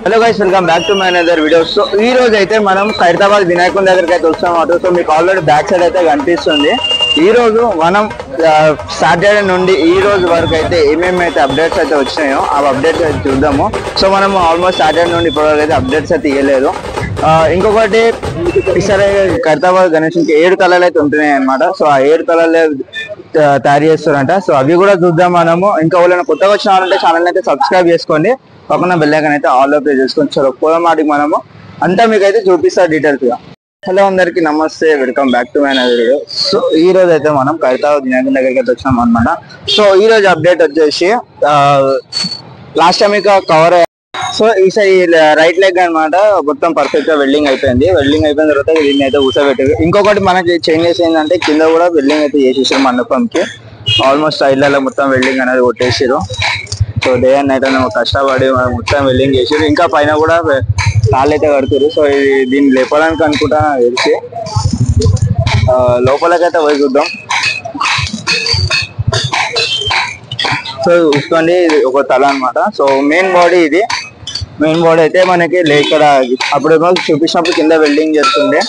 Hello guys, welcome back to my another video. So ఈ రోజు అయితే మనం ఖైరతాబాద్ వినాయకుని దగ్గరికి అయితే వస్తాం. సో మీకు ఆల్రెడీ బ్యాక్ సైడ్ అయితే కనిపిస్తుంది. ఈ రోజు మనం సాటర్డే నుండి ఈ రోజు వరకు అయితే ఏమేమి అయితే అప్డేట్స్ అయితే వచ్చినాయో ఆ అప్డేట్స్ అయితే చూద్దాము. సో మనం ఆల్మోస్ట్ సాటర్డే నుండి ఇప్పటివరకు అయితే అప్డేట్స్ అయితే ఇవ్వలేదు. ఇంకొకటి, ఈసారి ఖైరతాబాద్ గణేష్కి 7 తలలు అయితే ఉంటున్నాయి అనమాట. సో ఆ 7 తలలే తయారు చేస్తారంట. సో అవి కూడా చూద్దాం మనము. ఇంకా ఎవరైనా కొత్తగా వచ్చిన వాళ్ళంటే ఛానల్ అయితే సబ్స్క్రైబ్ చేసుకోండి, పక్కన బెల్ ఐకాన్ అయితే ఆల్ ప్లే చేసుకొని చలో పోదాం మాటికి మనము అంతా మీకు అయితే చూపిస్తా డీటెయిల్స్ గా. హలో అందరికి నమస్తే, welcome back to my another video. So ఈ రోజు అయితే మనం ఖైరతాబాద్ వినాయకుని దగ్గరికి అయితే వచ్చినాం అనమాట. సో ఈ రోజు అప్డేట్ వచ్చేసి లాస్ట్ టైం ఇక కవర్. సో ఈసారి రైట్ లెగ్ అనమాట మొత్తం పర్ఫెక్ట్ గా వెల్డింగ్ అయిపోయింది. వెల్డింగ్ అయిపోయిన తర్వాత దీన్ని అయితే కూర్చోబెట్టారు. ఇంకొకటి మనకి చేంజెస్ ఏంటంటే కింద కూడా వెల్డింగ్ అయితే చేసేసారు మండపంకి. ఆల్మోస్ట్ సైడ్లలో మొత్తం వెల్డింగ్ అనేది కొట్టేసారు. సో డే అండ్ నైట్ అనేది కష్టపడి మొత్తం వెల్డింగ్ చేసారు. ఇంకా పైన కూడా తాళ్ళు అయితే కడుతారు. సో దీన్ని లేపడానికి అనుకుంటా తెలిసి లోపలకైతే పోయి చూద్దాం. సో చూసుకోండి, ఇది ఒక తల అనమాట. సో మెయిన్ బాడీ ఇది. మెయిన్ బాడీ అయితే మనకి ఇక్కడ అప్పుడేమో చూపించినప్పుడు కింద వెల్డింగ్ చేస్తుండే,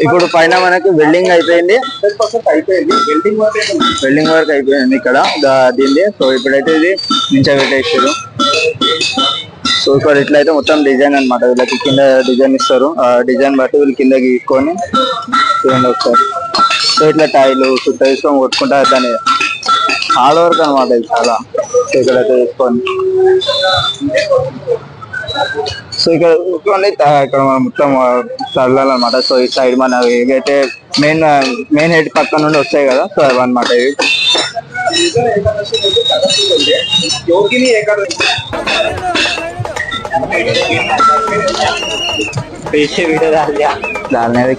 ఇప్పుడు పైన మనకి వెల్డింగ్ అయిపోయింది. వెల్డింగ్ వర్క్ అయిపోయింది ఇక్కడ దీన్ని. సో ఇప్పుడైతే ఇది నించా పెట్టేసారు. సో ఇక్కడ ఇట్లయితే మొత్తం డిజైన్ అనమాట. వీళ్ళకి కింద డిజైన్ ఇస్తారు. ఆ డిజైన్ బట్టి వీళ్ళు కింద గీక్కొని చూడండి ఒకసారి. సో ఇట్లా టైలు చుట్టూ తీసుకొని కొట్టుకుంటారు. దాన్ని హార్డ్ వర్క్ అనమాట ఇది చాలా. సో ఇక్కడైతే తీసుకొని సో ఇక్కడ మొత్తం చల్లాలన్నమాట. సో ఈ సైడ్ మన ఏవైతే మెయిన్ హెడ్ పక్క నుండి వస్తాయి కదా, సో అవన్నమాట ఇవి. దాని మీద